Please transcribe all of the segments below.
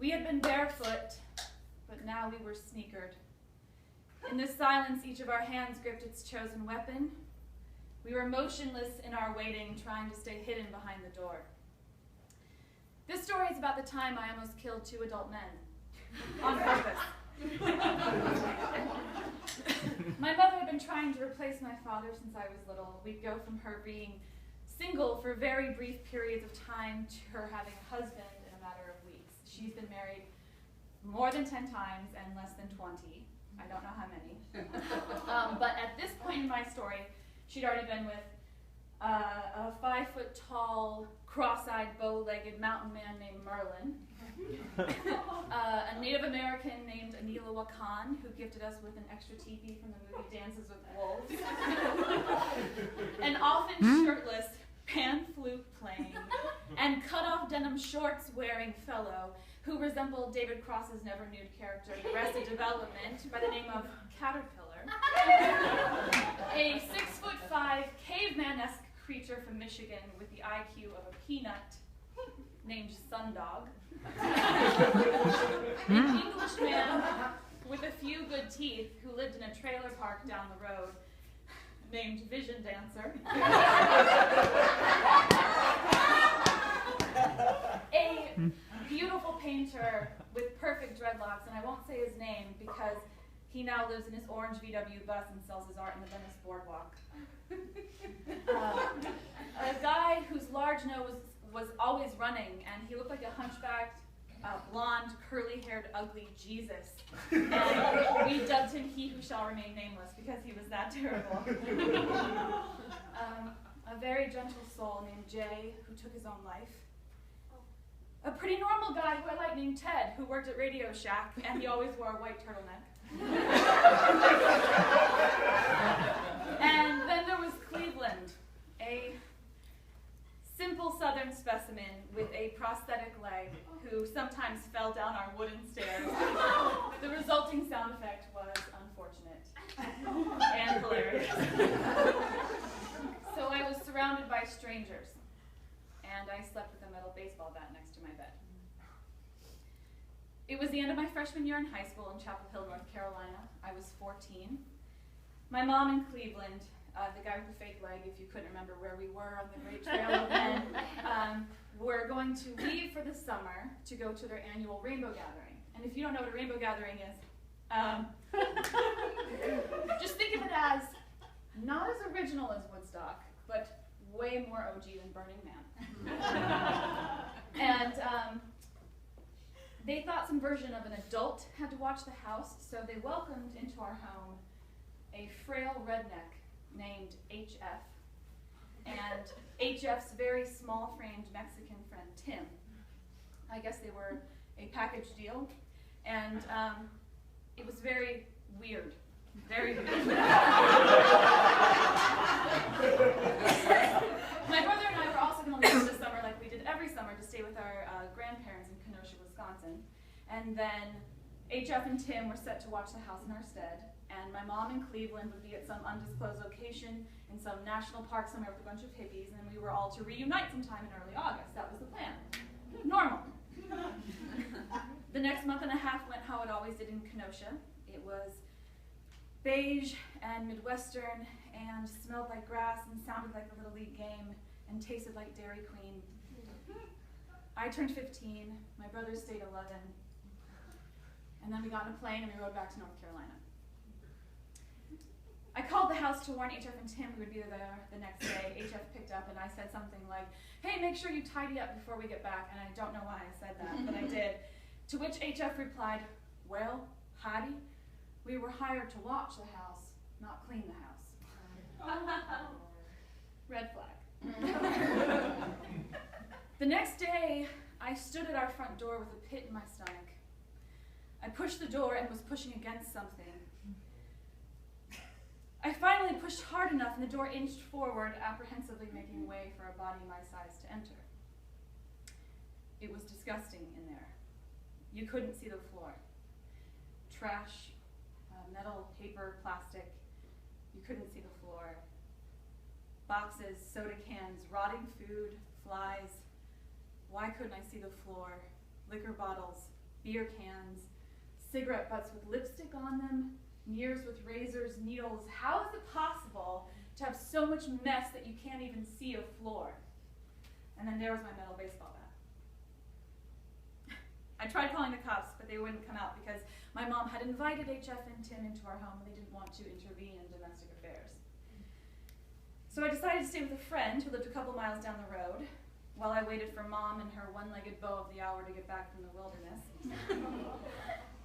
We had been barefoot, but now we were sneakered. In the silence, each of our hands gripped its chosen weapon. We were motionless in our waiting, trying to stay hidden behind the door. This story is about the time I almost killed 2 adult men. On purpose. My mother had been trying to replace my father since I was little. We'd go from her being single for very brief periods of time to her having a husband in a matter of weeks. She's been married more than 10 times and less than 20. I don't know how many. But at this point in my story, she'd already been with a 5-foot-tall, cross-eyed, bow-legged mountain man named Merlin, a Native American named Anila Wakan, who gifted us with an extra TV from the movie Dances with Wolves, an often shirtless, pan-flute playing, and cut-off denim shorts-wearing fellow who resembled David Cross's never-nude character in Arrested Development by the name of Caterpillar, a 6'5" caveman-esque creature from Michigan with the IQ of a peanut named Sundog, an Englishman with a few good teeth who lived in a trailer park down the road named Vision Dancer, a beautiful painter with perfect dreadlocks, and I won't say his name because he now lives in his orange VW bus and sells his art in the Venice Boardwalk. A guy whose large nose was always running, and he looked like a hunchbacked, blonde, curly-haired, ugly Jesus. And we dubbed him He Who Shall Remain Nameless because he was that terrible. A very gentle soul named Jay who took his own life. A pretty normal guy who I like named Ted, who worked at Radio Shack, and he always wore a white turtleneck. And then there was Cleveland, a simple southern specimen with a prosthetic leg who sometimes fell down our wooden stairs. The resulting sound effect was unfortunate and hilarious. So I was surrounded by strangers, and I slept with a metal baseball bat next to my bed. It was the end of my freshman year in high school in Chapel Hill, North Carolina. I was 14. My mom in Cleveland, the guy with the fake leg, if you couldn't remember where we were on the Great Trail of Men, were going to leave for the summer to go to their annual rainbow gathering. And if you don't know what a rainbow gathering is, just think of it as not as original as Woodstock, but way more OG than Burning Man. And they thought some version of an adult had to watch the house, so they welcomed into our home a frail redneck named HF, and HF's very small-framed Mexican friend, Tim. I guess they were a package deal, and it was very weird. Very weird. My brother and I were also going to leave this summer, like we did every summer, to stay with our grandparents in Kenosha, Wisconsin. And then HF and Tim were set to watch the house in our stead. And my mom in Cleveland would be at some undisclosed location in some national park somewhere with a bunch of hippies, and we were all to reunite sometime in early August. That was the plan. Normal. The next month and a half went how it always did in Kenosha. It was beige and Midwestern and smelled like grass and sounded like a Little League game and tasted like Dairy Queen. I turned 15, my brother stayed 11, and then we got on a plane and we rode back to North Carolina. I called the house to warn HF and Tim we would be there the next day. HF picked up and I said something like, "Hey, make sure you tidy up before we get back," and I don't know why I said that, but I did. To which HF replied, "Well, Heidi, we were hired to watch the house, not clean the house." Red flag. The next day, I stood at our front door with a pit in my stomach. I pushed the door and was pushing against something. I finally pushed hard enough and the door inched forward, apprehensively making way for a body my size to enter. It was disgusting in there. You couldn't see the floor. Trash, metal, paper, plastic. You couldn't see the floor. Boxes, soda cans, rotting food, flies. Why couldn't I see the floor? Liquor bottles, beer cans, cigarette butts with lipstick on them, mirrors with razors, needles. How is it possible to have so much mess that you can't even see a floor? And then there was my metal baseball bat. I tried calling the cops, but they wouldn't come out because my mom had invited HF and Tim into our home and they didn't want to intervene in domestic affairs. So I decided to stay with a friend who lived a couple miles down the road while I waited for Mom and her one-legged beau of the hour to get back from the wilderness.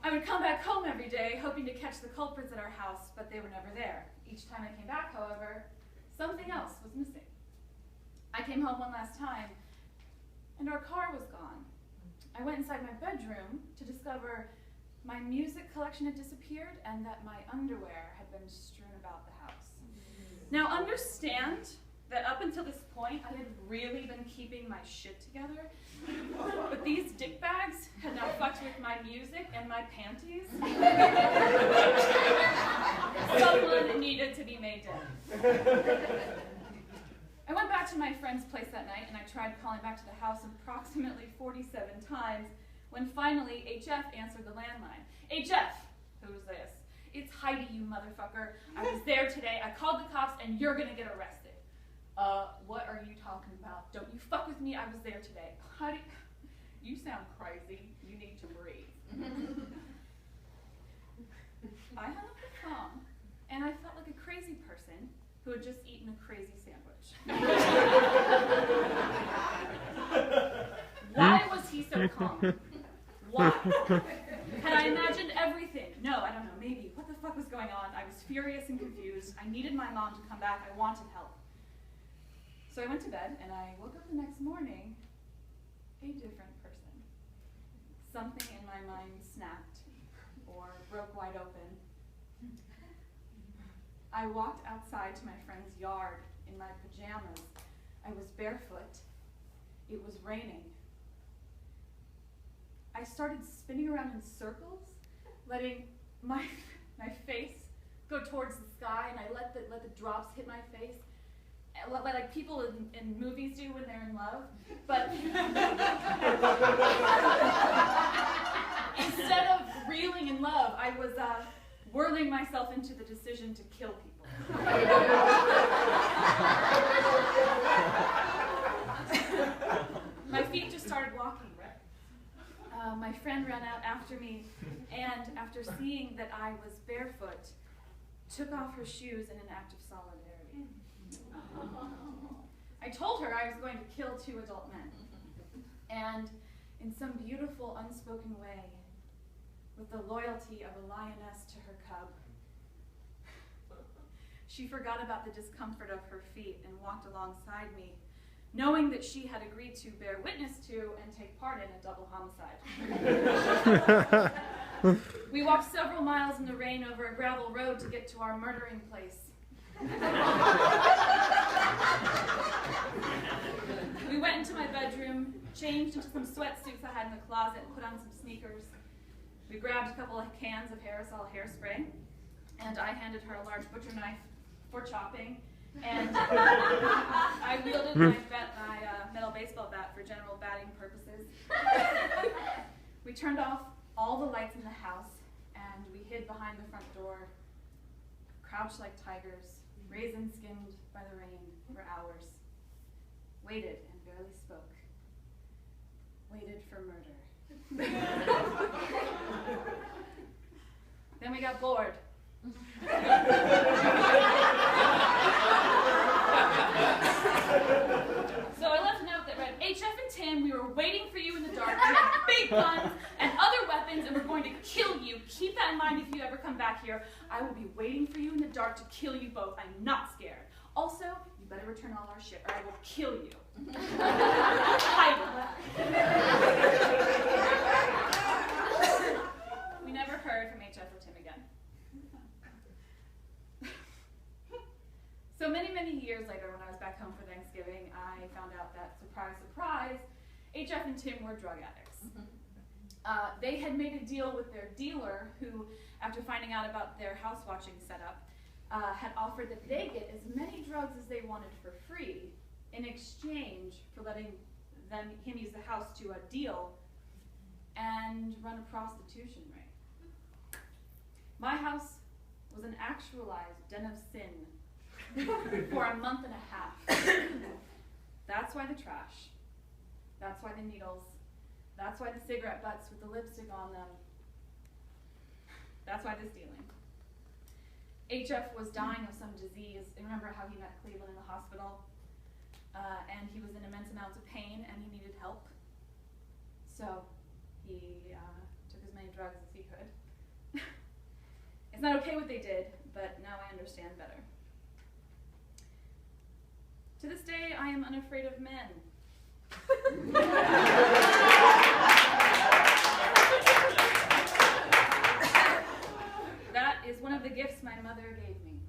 I would come back home every day, hoping to catch the culprits at our house, but they were never there. Each time I came back, however, something else was missing. I came home one last time, and our car was gone. I went inside my bedroom to discover my music collection had disappeared and that my underwear had been strewn about the house. Now understand that up until this point, I had really been keeping my shit together, but these dick bags had now fucked with my music and my panties. Someone needed to be made dead. I went back to my friend's place that night and I tried calling back to the house approximately 47 times when finally HF answered the landline. HF, who's this? It's Heidi, you motherfucker. I was there today. I called the cops and you're gonna get arrested. What are you talking about? Don't you fuck with me. I was there today. Heidi, you sound crazy. You need to breathe. I hung up the phone and I felt like a crazy person who had just eaten a crazy sandwich. Why was he so calm? Why? Had I imagined everything? No, I don't know, maybe. What the fuck was going on? I was furious and confused. I needed my mom to come back. I wanted help. So I went to bed, and I woke up the next morning a different person. Something in my mind snapped or broke wide open. I walked outside to my friend's yard in my pajamas. I was barefoot. It was raining. I started spinning around in circles, letting my face go towards the sky, and I let the drops hit my face, like people in movies do when they're in love. But instead of reeling in love, I was whirling myself into the decision to kill people. My feet just started walking. My friend ran out after me, and after seeing that I was barefoot, took off her shoes in an act of solidarity. I told her I was going to kill 2 adult men, and in some beautiful, unspoken way, with the loyalty of a lioness to her cub, she forgot about the discomfort of her feet and walked alongside me, knowing that she had agreed to bear witness to and take part in a double homicide. We walked several miles in the rain over a gravel road to get to our murdering place. We went into my bedroom, changed into some sweatsuits I had in the closet, and put on some sneakers. We grabbed a couple of cans of aerosol hairspray, and I handed her a large butcher knife for chopping. And I wielded my metal baseball bat for general batting purposes. We turned off all the lights in the house, and we hid behind the front door, crouched like tigers, raisin-skinned by the rain for hours. Waited and barely spoke. Waited for murder. Then we got bored. So I left a note that read, HF and Tim, we were waiting for you in the dark. We have big guns and other weapons, and we're going to kill you. Keep that in mind if you ever come back here. I will be waiting for you in the dark to kill you both. I'm not scared. Also, you better return all our shit, or I will kill you. Heidi. We never heard from HF or Tim again. So many, many years later, when I was back home for Thanksgiving, I found out that, surprise, surprise, HF and Tim were drug addicts. They had made a deal with their dealer, who, after finding out about their house watching setup, had offered that they get as many drugs as they wanted for free in exchange for letting him use the house to deal and run a prostitution ring. My house was an actualized den of sin for a month and a half. That's why the trash. That's why the needles. That's why the cigarette butts with the lipstick on them. That's why the stealing. HF was dying of some disease. Remember how he met Cleveland in the hospital? And he was in immense amounts of pain and he needed help. So he took as many drugs as he could. It's not okay what they did, but now I understand better. To this day, I am unafraid of men. That is one of the gifts my mother gave me.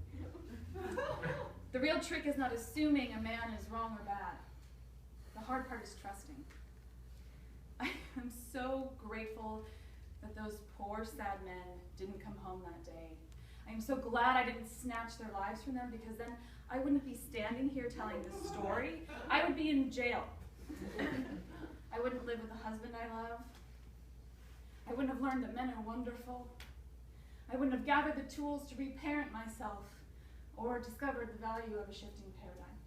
The real trick is not assuming a man is wrong or bad. The hard part is trusting. I am so grateful that those poor, sad men didn't come home that day. I am so glad I didn't snatch their lives from them, because then I wouldn't be standing here telling this story. I would be in jail. I wouldn't live with the husband I love. I wouldn't have learned that men are wonderful. I wouldn't have gathered the tools to reparent myself or discovered the value of a shifting paradigm.